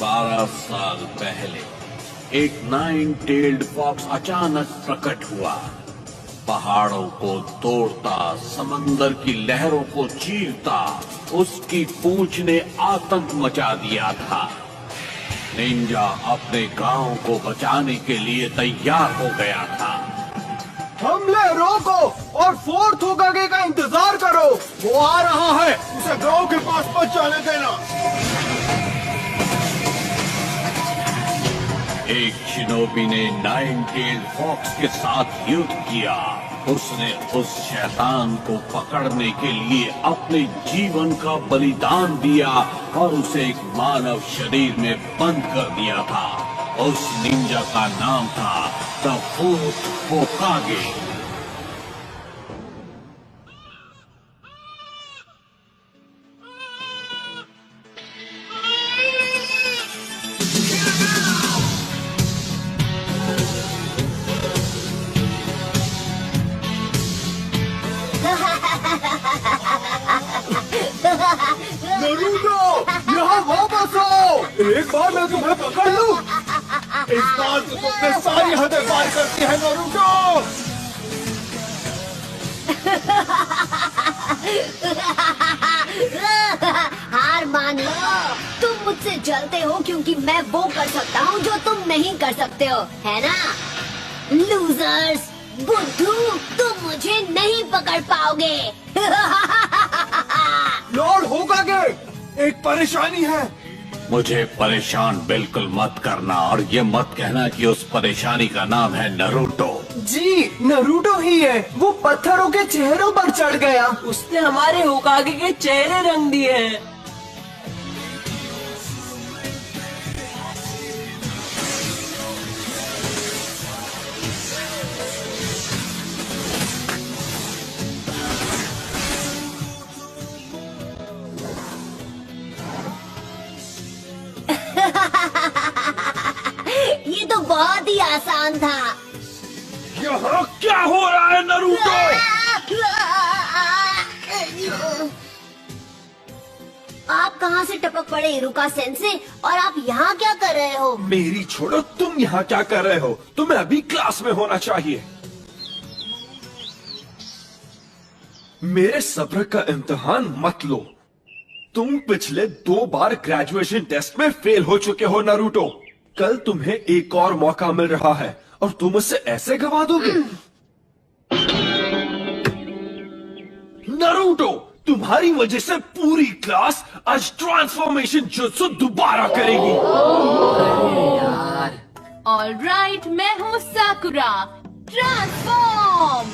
12 साल पहले एक 9-tailed फॉक्स अचानक प्रकट हुआ। पहाड़ों को तोड़ता, समंदर की लहरों को चीरता, उसकी पूंछ ने आतंक मचा दिया था। निंजा अपने गांव को बचाने के लिए तैयार हो गया था। हमले रोको और फोर्थ होकागे का इंतजार करो। वो आ रहा है, उसे गांव के पास मत जाने देना। एक शिनोबी ने 9-tailed फॉक्स के साथ युद्ध किया। उसने उस शैतान को पकड़ने के लिए अपने जीवन का बलिदान दिया और उसे एक मानव शरीर में बंद कर दिया था। उस निंजा का नाम था द फोर्थ होकागे। नरूटो, यहाँ वापस आओ। एक बार मैं तुम्हें पकड़ लूं। इस बार तो तुमने सारी हदें पार कर दी है नरूटो। हार मान लो। तुम मुझसे जलते हो क्योंकि मैं वो कर सकता हूँ जो तुम नहीं कर सकते हो, है ना? लूजर्स, बुद्धू, तुम मुझे नहीं पकड़ पाओगे। लॉर्ड होकागे, एक परेशानी है। मुझे परेशान बिल्कुल मत करना और ये मत कहना कि उस परेशानी का नाम है नरूटो। जी, नरूटो ही है। वो पत्थरों के चेहरों पर चढ़ गया। उसने हमारे होकागे के चेहरे रंग दिए हैं। ये तो बहुत ही आसान था। यहाँ क्या हो रहा है नरूटो? आप कहाँ से टपक पड़े इरुका सेंसे, और आप यहाँ क्या कर रहे हो? मेरी छोड़ो, तुम यहाँ क्या कर रहे हो? तुम्हें अभी क्लास में होना चाहिए। मेरे सब्र का इम्तिहान मत लो। तुम पिछले 2 बार ग्रेजुएशन टेस्ट में फेल हो चुके हो नरूटो। कल तुम्हें एक और मौका मिल रहा है और तुम उसे ऐसे गवा दोगे? नरूटो, तुम्हारी वजह से पूरी क्लास आज ट्रांसफॉर्मेशन जुत्सु दोबारा करेगी। ऑलराइट, मैं हूँ साकुरा। ट्रांसफॉर्म।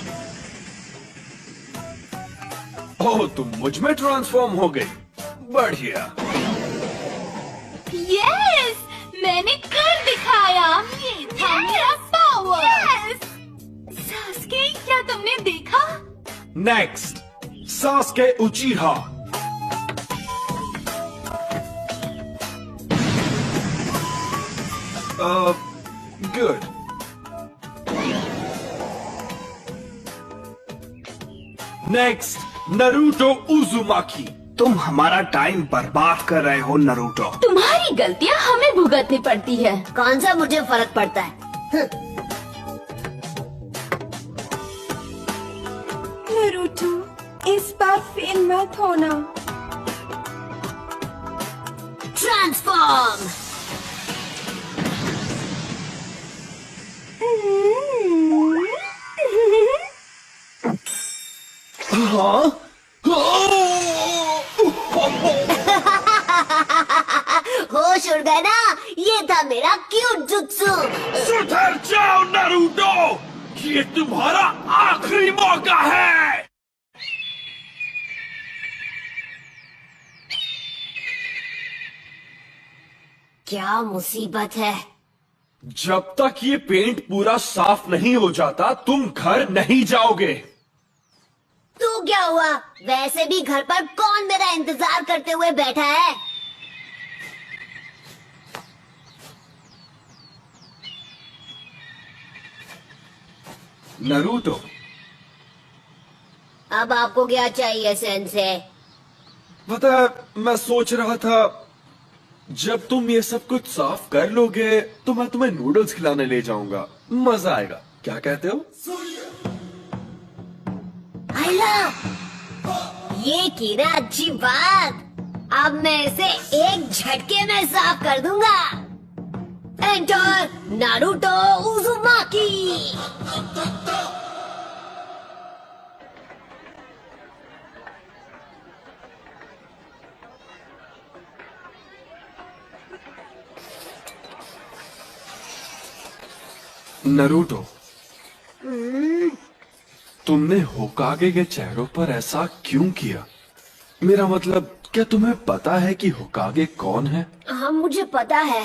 ओह, तुम मुझ में ट्रांसफॉर्म हो गई। बढ़िया। यस, मैंने कर दिखाया। ये था मेरा पावर। यस। सास्के, क्या तुमने देखा? Next, Sasuke उचिहा। Good. Next, Naruto उजुमाकी। तुम हमारा टाइम बर्बाद कर रहे हो नरूटो। तुम्हारी गलतियाँ हमें भुगतनी पड़ती है। कौन सा मुझे फर्क पड़ता है? नरूटो, इस बार फेल मत होना। ट्रांसफॉर्म। हाँ? होश उड़ गए ना? ये था मेरा क्यूट जुत्सु। सुधर जाओ नरूटो, ये तुम्हारा आखिरी मौका है। क्या मुसीबत है? जब तक ये पेंट पूरा साफ नहीं हो जाता तुम घर नहीं जाओगे। तो क्या हुआ? वैसे भी घर पर कौन मेरा इंतजार करते हुए बैठा है? नरूटो, अब आपको क्या चाहिए सेंसे? पता है, मैं सोच रहा था जब तुम ये सब कुछ साफ कर लोगे तो मैं तुम्हें नूडल्स खिलाने ले जाऊंगा, मजा आएगा। क्या कहते हो? आइला, ये की ना अच्छी बात। अब मैं इसे एक झटके में साफ कर दूंगा। Enter Naruto Uzumaki. नारुतो, तुमने होकागे के चेहरों पर ऐसा क्यों किया? मेरा मतलब, क्या तुम्हें पता है कि होकागे कौन है? हाँ, मुझे पता है।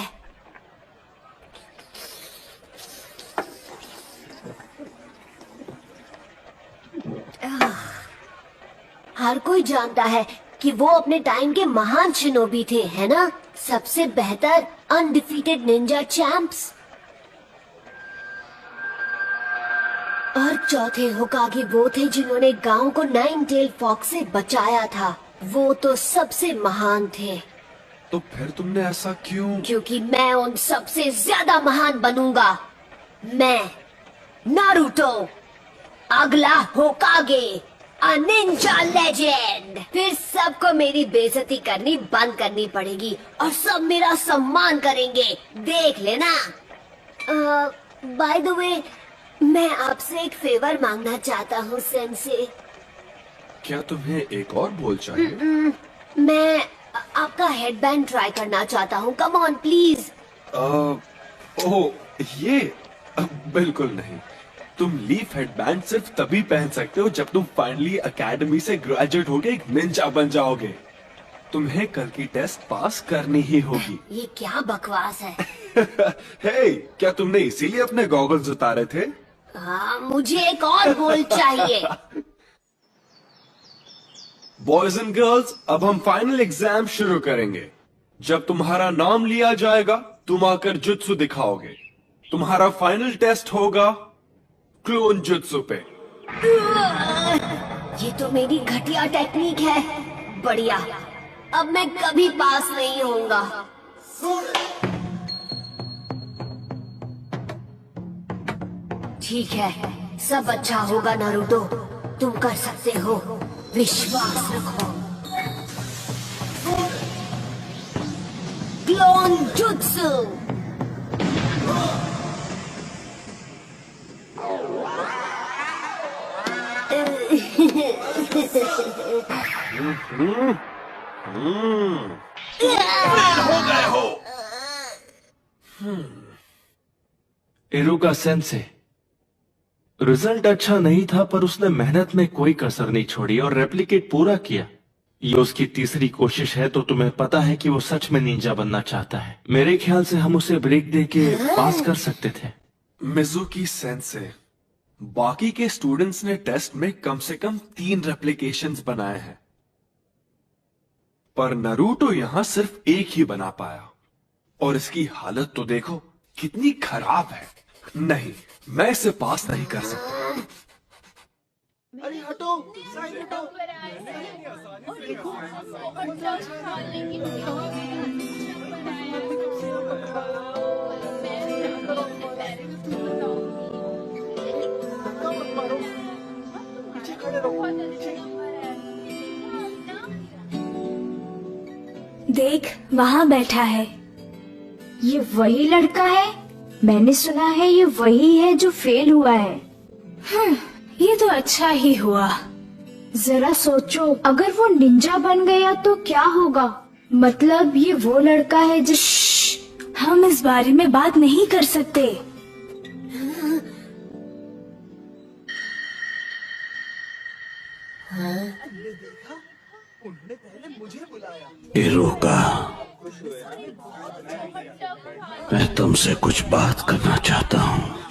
हर कोई जानता है कि वो अपने टाइम के महान शिनोबी थे, है ना? सबसे बेहतर अनडिफीटेड निंजा चैंप्स। और चौथे होकागे वो थे जिन्होंने गांव को नाइन टेल फॉक्स से बचाया था। वो तो सबसे महान थे। तो फिर तुमने ऐसा क्यों? क्योंकि मैं उन सबसे ज्यादा महान बनूंगा। मैं नारुतो, अगला होकागे, अ निंजा लेजेंड। फिर सबको मेरी बेइज्जती करनी बंद करनी पड़ेगी और सब मेरा सम्मान करेंगे, देख लेना। बाय द वे, मैं आपसे एक फेवर मांगना चाहता हूँ सेंसे। क्या तुम्हें एक और बोल चाहिए? मैं आपका हेडबैंड ट्राई करना चाहता हूँ। Come on please. ओह, ये बिल्कुल नहीं। तुम लीफ हेडबैंड सिर्फ तभी पहन सकते हो जब तुम फाइनली एकेडमी से ग्रेजुएट होके एक निंजा बन जाओगे। तुम्हें कल की टेस्ट पास करनी ही होगी। ये क्या बकवास है? हे, क्या तुमने इसीलिए अपने गॉगल्स उतारे थे? हाँ, मुझे एक और गोल चाहिए। बॉयज एंड गर्ल्स, अब हम फाइनल एग्जाम शुरू करेंगे। जब तुम्हारा नाम लिया जाएगा, तुम आकर जुत्सु दिखाओगे। तुम्हारा फाइनल टेस्ट होगा क्लोन जुत्सु पे। ये तो मेरी घटिया टेक्निक है। बढ़िया, अब मैं कभी पास नहीं होऊंगा। ठीक है, सब अच्छा होगा नारुतो। तुम कर सकते हो, विश्वास रखो। Clone jutsu. हो गए हो। इरुका सेंसे, रिजल्ट अच्छा नहीं था पर उसने मेहनत में कोई कसर नहीं छोड़ी और रेप्लिकेट पूरा किया। ये उसकी तीसरी कोशिश है, तो तुम्हें पता है कि वो सच में निंजा बनना चाहता है। मेरे ख्याल से हम उसे ब्रेक दे के पास कर सकते थे। मिजुकी सेंसे, बाकी के स्टूडेंट्स ने टेस्ट में कम से कम 3 रेप्लिकेशंस बनाए हैं, पर नारुतो यहां सिर्फ एक ही बना पाया। और इसकी हालत तो देखो कितनी खराब है। नहीं, मैं इसे पास नहीं कर सकता। देख, वहाँ बैठा है। ये वही लड़का है। मैंने सुना है ये वही है जो फेल हुआ है। ये तो अच्छा ही हुआ। जरा सोचो, अगर वो निंजा बन गया तो क्या होगा? मतलब ये वो लड़का है हम इस बारे में बात नहीं कर सकते। इरुका, मैं तुमसे कुछ बात करना चाहता हूँ।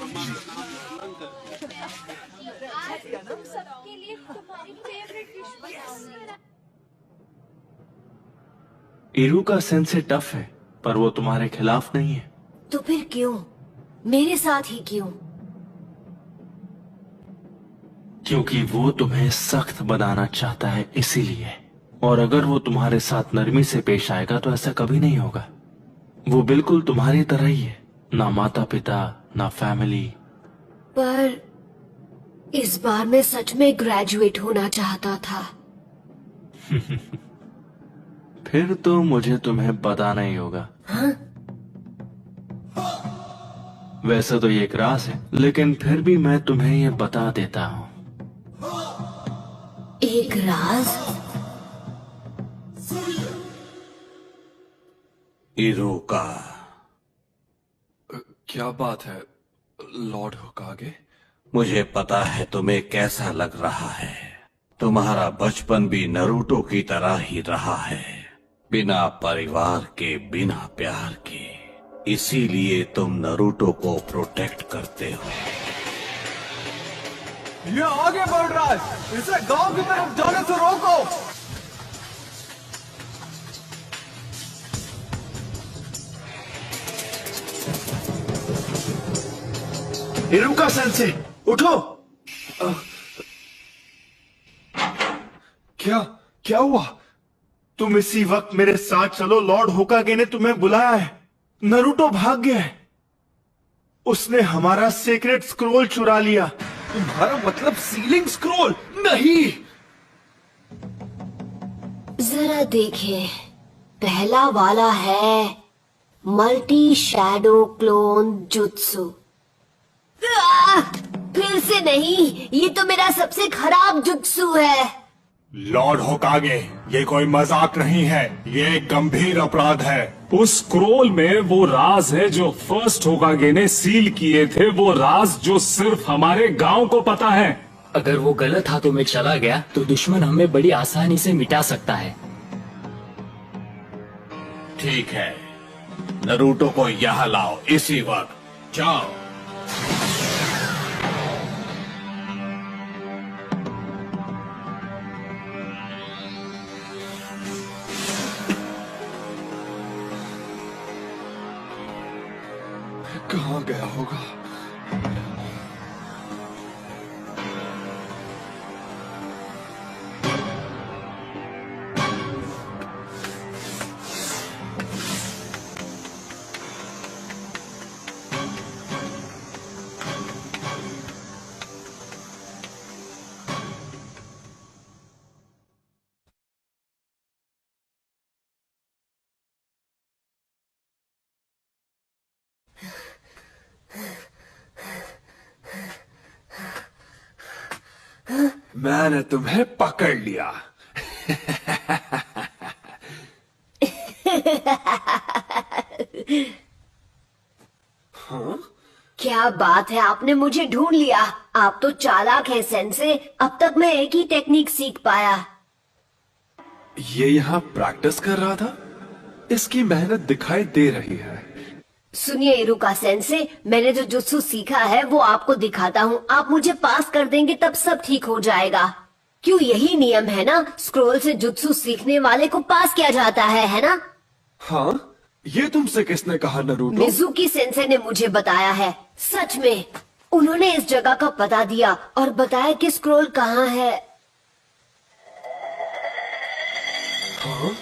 इरुका सेंसे टफ है, पर वो तुम्हारे खिलाफ नहीं है। तो फिर क्यों? मेरे साथ ही क्यों? क्योंकि वो तुम्हें सख्त बनाना चाहता है, इसीलिए। और अगर वो तुम्हारे साथ नरमी से पेश आएगा तो ऐसा कभी नहीं होगा। वो बिल्कुल तुम्हारी तरह ही है, ना माता पिता ना फैमिली। पर इस बार मैं सच में ग्रेजुएट होना चाहता था। फिर तो मुझे तुम्हें बताना ही होगा। हाँ? वैसे तो ये एक राज है, लेकिन फिर भी मैं तुम्हें ये बता देता हूँ। एक राज? इरुका, क्या बात है लॉर्ड होकागे? मुझे पता है तुम्हें कैसा लग रहा है। तुम्हारा बचपन भी नरूटो की तरह ही रहा है, बिना परिवार के, बिना प्यार के। इसीलिए तुम नरूटो को प्रोटेक्ट करते हो। ये आगे बढ़ रहा है, इसे गांव की तरफ जाने से रोको। इरुका सेंसे, उठो। क्या हुआ? तुम इसी वक्त मेरे साथ चलो, लॉर्ड होकागे ने तुम्हें बुलाया है। नरूटो भाग गया है, उसने हमारा सीक्रेट स्क्रोल चुरा लिया। तुम्हारा मतलब सीलिंग स्क्रोल? नहीं। जरा देखें, पहला वाला है मल्टी शैडो क्लोन जुत्सु। फिर से नहीं, ये तो मेरा सबसे खराब जुत्सु है। लॉर्ड होकागे, ये कोई मजाक नहीं है, ये एक गंभीर अपराध है। उस स्क्रोल में वो राज है जो फर्स्ट होकागे ने सील किए थे, वो राज जो सिर्फ हमारे गांव को पता है। अगर वो गलत हाथों में चला गया तो दुश्मन हमें बड़ी आसानी से मिटा सकता है। ठीक है, नरूटो को यहाँ लाओ इसी वक्त। जाओ। कहाँ गया होगा? मैंने तुम्हें पकड़ लिया। हाँ? क्या बात है, आपने मुझे ढूंढ लिया। आप तो चालाक हैं सेंसे। अब तक मैं एक ही टेक्निक सीख पाया। ये यहाँ प्रैक्टिस कर रहा था, इसकी मेहनत दिखाई दे रही है। सुनिए इरुका सेंसे, मैंने जो जुत्सु सीखा है वो आपको दिखाता हूँ। आप मुझे पास कर देंगे तब सब ठीक हो जाएगा। क्यों, यही नियम है ना? स्क्रोल से जुत्सु सीखने वाले को पास किया जाता है ना? हाँ, ये तुमसे किसने कहा नरूटो? मिजुकी सेंसे ने मुझे बताया है। सच में, उन्होंने इस जगह का पता दिया और बताया कि स्क्रोल कहाँ है। हाँ?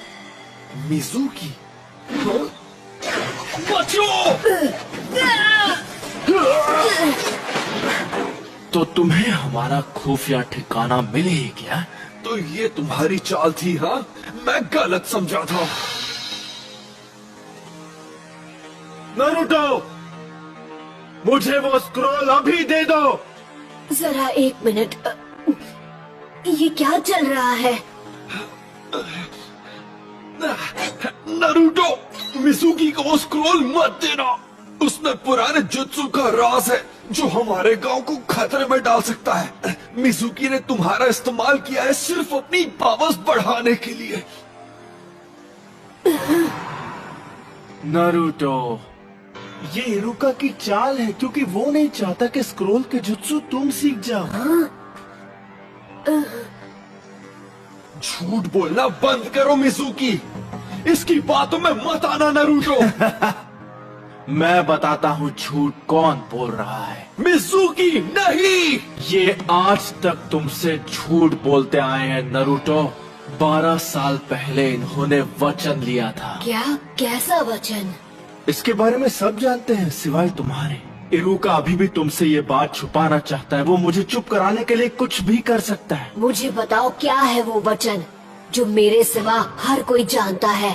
मिजुकी? हाँ? बचो! तो तुम्हें हमारा खुफिया ठिकाना मिले ही क्या? तो ये तुम्हारी चाल थी? हाँ, मैं गलत समझा था। नरूटो, मुझे वो स्क्रोल अभी दे दो। जरा एक मिनट, ये क्या चल रहा है? नरूटो, मिजुकी को वो स्क्रोल मत देना। उसमें पुराने जुत्सु का राज है जो हमारे गांव को खतरे में डाल सकता है। मिजुकी ने तुम्हारा इस्तेमाल किया है सिर्फ अपनी पावर्स बढ़ाने के लिए। नारुतो, ये इरुका की चाल है, क्योंकि वो नहीं चाहता कि स्क्रोल के जुत्सु तुम सीख जाओ। झूठ बोलना बंद करो मिजुकी, इसकी बातों में मत आना नरूटो। मैं बताता हूँ झूठ कौन बोल रहा है। मिजुकी नहीं। ये आज तक तुमसे झूठ बोलते आए हैं नारुतो। 12 साल पहले इन्होंने वचन लिया था। क्या? कैसा वचन? इसके बारे में सब जानते हैं सिवाय तुम्हारे। इरुका अभी भी तुमसे ये बात छुपाना चाहता है। वो मुझे चुप कराने के लिए कुछ भी कर सकता है। मुझे बताओ क्या है वो वचन जो मेरे सिवा हर कोई जानता है।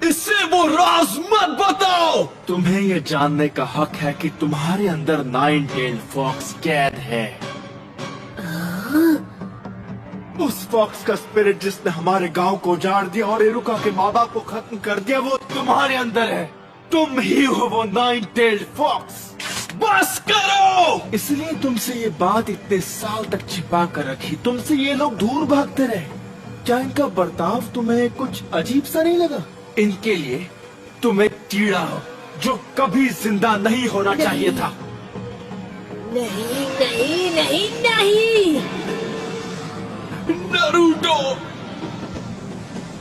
इससे वो राज मत बताओ। तुम्हें ये जानने का हक है कि तुम्हारे अंदर 9-tailed फॉक्स कैद है। उस फॉक्स का स्पिरिट जिसने हमारे गांव को उजाड़ दिया और इरुका के माँ बाप को खत्म कर दिया, वो तुम्हारे अंदर है। तुम ही हो वो 9-tailed फॉक्स। बस करो। इसलिए तुमसे ये बात इतने साल तक छिपा कर रखी। तुमसे ये लोग दूर भागते रहे। क्या इनका बर्ताव तुम्हें कुछ अजीब सा नहीं लगा? इनके लिए तुम एक कीड़ा हो जो कभी जिंदा नहीं होना चाहिए था। नहीं नहीं नहीं नहीं।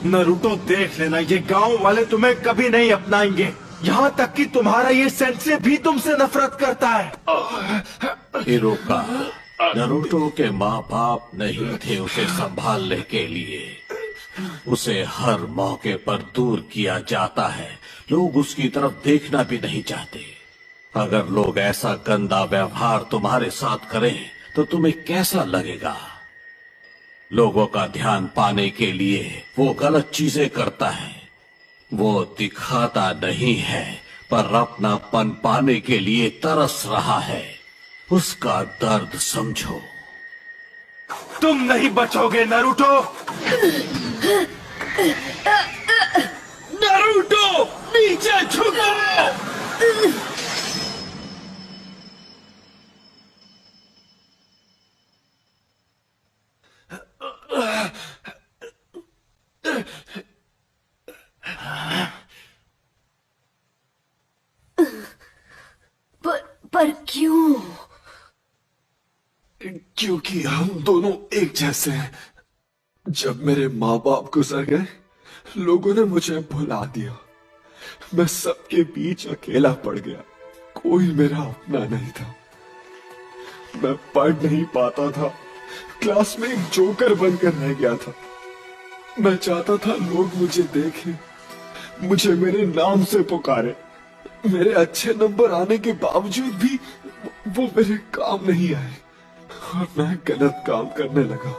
नरूटो देख लेना, ये गांव वाले तुम्हें कभी नहीं अपनाएंगे। यहाँ तक कि तुम्हारा ये सेंसे भी तुमसे नफरत करता है। इरुका, नरूटो के माँ बाप नहीं थे उसे संभालने के लिए। उसे हर मौके पर दूर किया जाता है। लोग उसकी तरफ देखना भी नहीं चाहते। अगर लोग ऐसा गंदा व्यवहार तुम्हारे साथ करें तो तुम्हें कैसा लगेगा? लोगों का ध्यान पाने के लिए वो गलत चीजें करता है। वो दिखाता नहीं है पर अपनापन पाने के लिए तरस रहा है। उसका दर्द समझो। तुम नहीं बचोगे नरूटो। नरूटो नीचे झुको। पर क्यों? क्योंकि हम दोनों एक जैसे हैं। जब मेरे माँ बाप गुजर गए, लोगों ने मुझे भुला दिया। मैं सबके बीच अकेला पड़ गया। कोई मेरा अपना नहीं था। मैं पढ़ नहीं पाता था। क्लास में एक जोकर बनकर रह गया था। मैं चाहता था लोग मुझे देखें, मुझे मेरे नाम से पुकारे। मेरे अच्छे नंबर आने के बावजूद भी वो मेरे काम नहीं आए और मैं गलत काम करने लगा,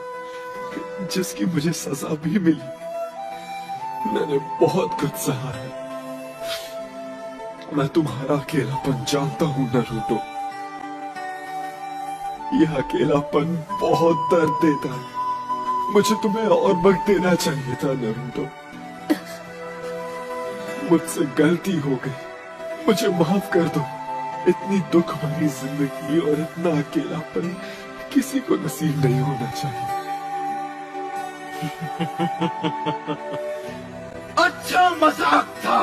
जिसकी मुझे सजा भी मिली। मैंने बहुत कुछ सहा है। मैं तुम्हारा अकेलापन जानता हूं नरूटो। यह अकेलापन बहुत दर्द देता है। मुझे तुम्हें और वक्त देना चाहिए था नरूटो। मुझसे गलती हो गई, मुझे माफ कर दो। इतनी दुख भरी जिंदगी और इतना अकेलापन किसी को नसीब नहीं होना चाहिए। अच्छा मजाक था।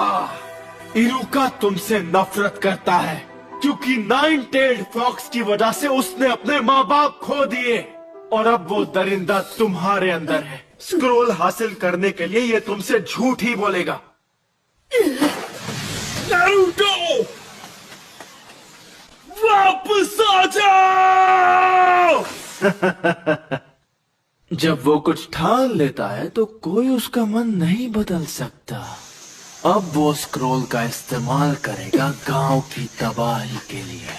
इरुका तुमसे नफरत करता है क्योंकि 9-tailed फॉक्स की वजह से उसने अपने माँ बाप खो दिए और अब वो दरिंदा तुम्हारे अंदर है। स्क्रोल हासिल करने के लिए ये तुमसे झूठ ही बोलेगा। नारुतो, वापस आ जाओ। जब वो कुछ ठान लेता है तो कोई उसका मन नहीं बदल सकता। अब वो स्क्रोल का इस्तेमाल करेगा गांव की तबाही के लिए।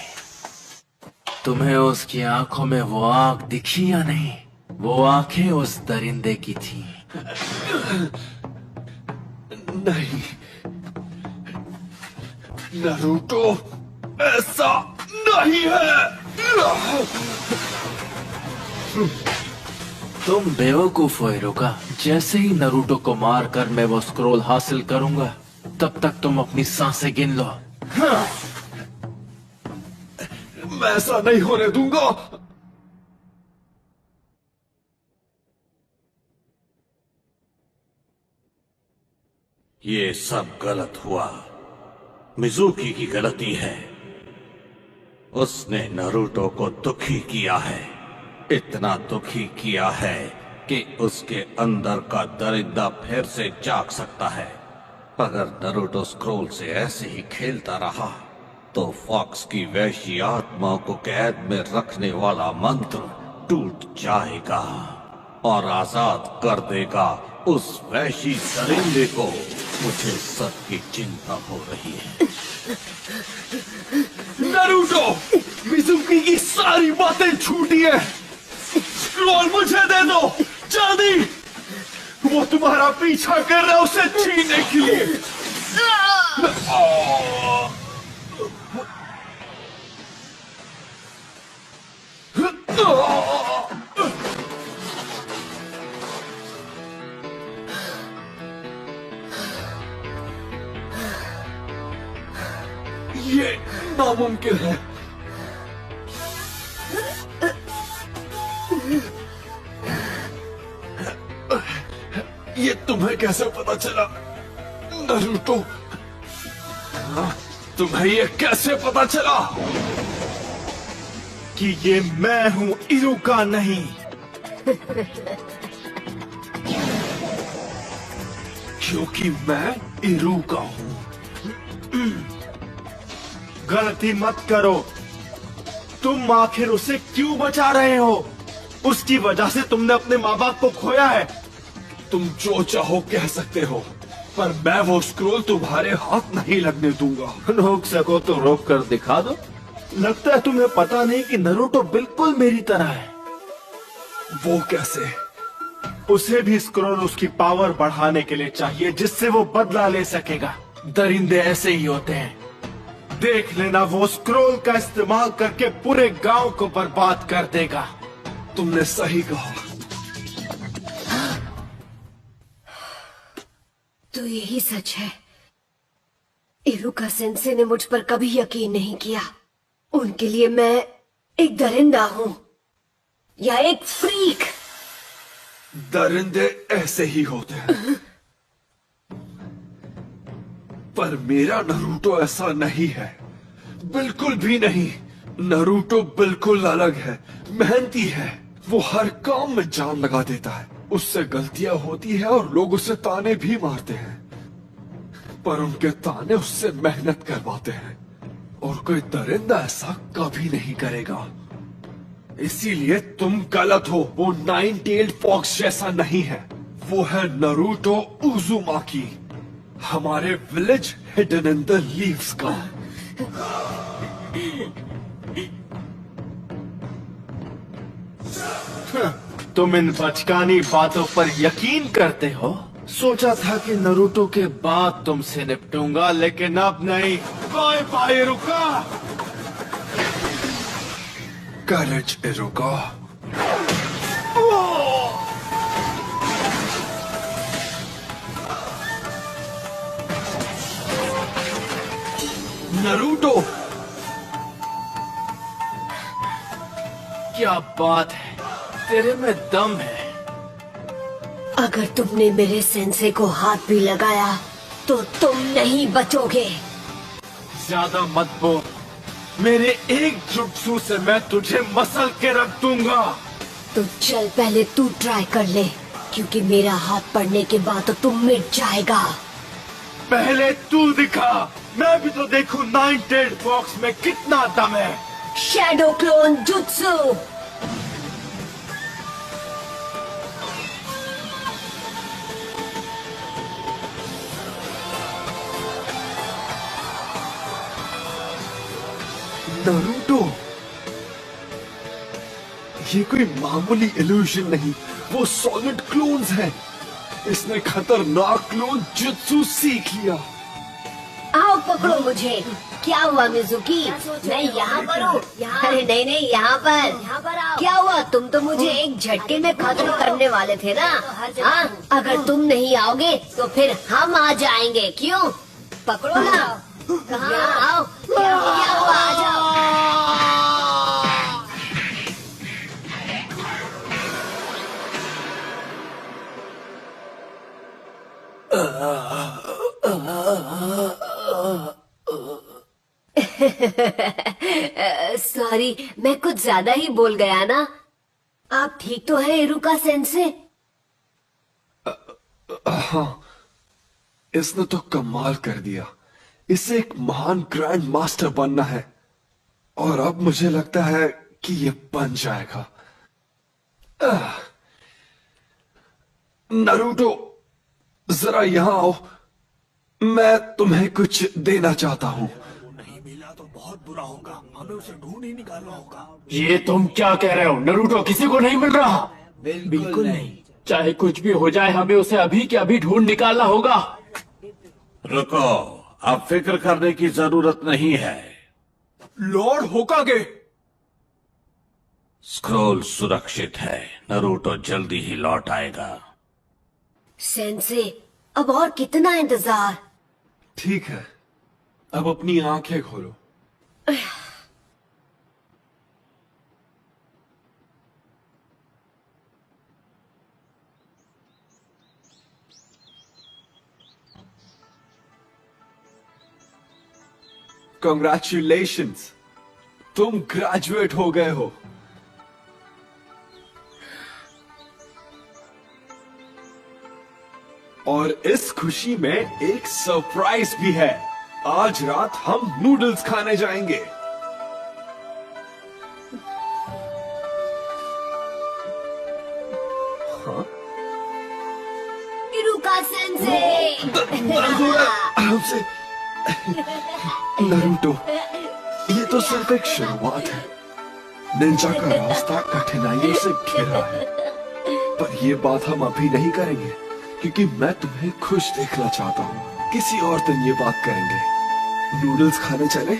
तुम्हें उसकी आंखों में वो आंख दिखी या नहीं? वो आंखें उस दरिंदे की थी। नहीं नारुतो, ऐसा नहीं है। तुम बेवकूफ हो इरुका। जैसे ही नरूटो को मारकर मैं वो स्क्रोल हासिल करूंगा, तब तक तुम अपनी सांसें गिन लो। हाँ। मैं ऐसा नहीं होने दूंगा। ये सब गलत हुआ। मिजुकी की गलती है। उसने नारुतो को दुखी किया है। इतना दुखी किया है कि उसके अंदर का दरिंदा फिर से जाग सकता है। अगर नारुतो स्क्रोल से ऐसे ही खेलता रहा तो फॉक्स की वैश्य आत्मा को कैद में रखने वाला मंत्र टूट जाएगा और आजाद कर देगा उस वैश्य दरिंदे को। मुझे सबकी चिंता हो रही है। नारुतो, मिजुकी की सारी बातें झूठी है। स्क्रॉल मुझे दे दो जल्दी। वो तुम्हारा पीछा कर रहा है उसे छीनने के लिए। ये नामुमकिन है। ये तुम्हें कैसे पता चला नारुतो? तुम्हें ये कैसे पता चला कि ये मैं हूं, इरुका नहीं। क्योंकि मैं इरुका हूं। गलती मत करो। तुम आखिर उसे क्यों बचा रहे हो? उसकी वजह से तुमने अपने माँ बाप को खोया है। तुम जो चाहो कह सकते हो, पर मैं वो स्क्रोल तुम्हारे हाथ नहीं लगने दूंगा। रोक सको तो रोक कर दिखा दो। लगता है तुम्हें पता नहीं कि नरूटो बिल्कुल मेरी तरह है। वो कैसे? उसे भी स्क्रोल उसकी पावर बढ़ाने के लिए चाहिए, जिससे वो बदला ले सकेगा। दरिंदे ऐसे ही होते हैं। देख लेना, वो स्क्रोल का इस्तेमाल करके पूरे गांव को बर्बाद कर देगा। तुमने सही कहा। तो यही सच है। इरुका सेंसे ने मुझ पर कभी यकीन नहीं किया। उनके लिए मैं एक दरिंदा हूं या एक फ्रीक। दरिंदे ऐसे ही होते हैं। पर मेरा नारुतो ऐसा नहीं है, बिल्कुल भी नहीं। नारुतो बिल्कुल अलग है, मेहनती है। वो हर काम में जान लगा देता है। उससे गलतियां होती है और लोग उसे ताने भी मारते हैं, पर उनके ताने उससे मेहनत करवाते हैं। और कोई दरिंदा ऐसा कभी नहीं करेगा। इसीलिए तुम गलत हो। वो नाइन टेल्ड फॉक्स जैसा नहीं है। वो है नारुतो उजुमाकी, हमारे village hidden in the leaves का। तुम इन बचकानी बातों पर यकीन करते हो? सोचा था कि नरूटो के बाद तुमसे निपटूंगा, लेकिन अब नहीं। Bye bye Iruka. Courage Iruka. Naruto, क्या बात है, तेरे में दम है। अगर तुमने मेरे सेंसे को हाथ भी लगाया तो तुम नहीं बचोगे। ज्यादा मत बोल। मेरे एक जुट्सू से मैं तुझे मसल के रख दूंगा। तो चल पहले तू ट्राई कर ले, क्योंकि मेरा हाथ पड़ने के बाद तो तुम मिट जाएगा। पहले तू दिखा, मैं भी तो देखूं नाइन टेल्ड फॉक्स में कितना दम है। Shadow clone jutsu. नारुतो, ये कोई मामूली इल्यूजन नहीं, वो सॉलिड क्लोन्स हैं। इसने खतरनाक क्लोन जुत्सु सीख लिया। आओ पकड़ो मुझे। क्या हुआ मिजुकी? मैं यहाँ पर हूँ। अरे नहीं नहीं, यहाँ पर। क्या हुआ? तुम तो मुझे एक झटके में खत्म करने वाले थे ना। हाँ, अगर तुम नहीं आओगे तो फिर हम आ जाएंगे। क्यों? पकड़ो ना। यहाँ आओ। क्या हुआ? आ जाओ। सॉरी, मैं कुछ ज्यादा ही बोल गया ना। आप ठीक तो है इरुका सेंसे? हाँ, इसने तो कमाल कर दिया। इसे एक महान ग्रैंड मास्टर बनना है, और अब मुझे लगता है कि ये बन जाएगा। नारुतो, जरा यहां आओ। मैं तुम्हें कुछ देना चाहता हूँ। ये तुम क्या कह रहे हो? नरूटो किसी को नहीं मिल रहा। बिल्कुल नहीं। चाहे कुछ भी हो जाए, हमें उसे अभी के अभी ढूंढ निकालना होगा। रुको, अब फिक्र करने की जरूरत नहीं है। लॉर्ड होकागे, स्क्रोल सुरक्षित है। नरूटो जल्दी ही लौट आएगा। सेंसे, अब और कितना इंतजार? ठीक है, अब अपनी आंखें खोलो। Congratulations, तुम ग्रेजुएट हो गए हो। और इस खुशी में एक सरप्राइज भी है। आज रात हम नूडल्स खाने जाएंगे। हाँ? इरुका सेंसे। आराम से। नरूटो, ये तो सिर्फ एक शुरुआत है। निंजा का रास्ता कठिनाइयों से घिरा है, पर ये बात हम अभी नहीं करेंगे, क्योंकि मैं तुम्हें खुश देखना चाहता हूँ। किसी और दिन ये बात करेंगे। नूडल्स खाने चले?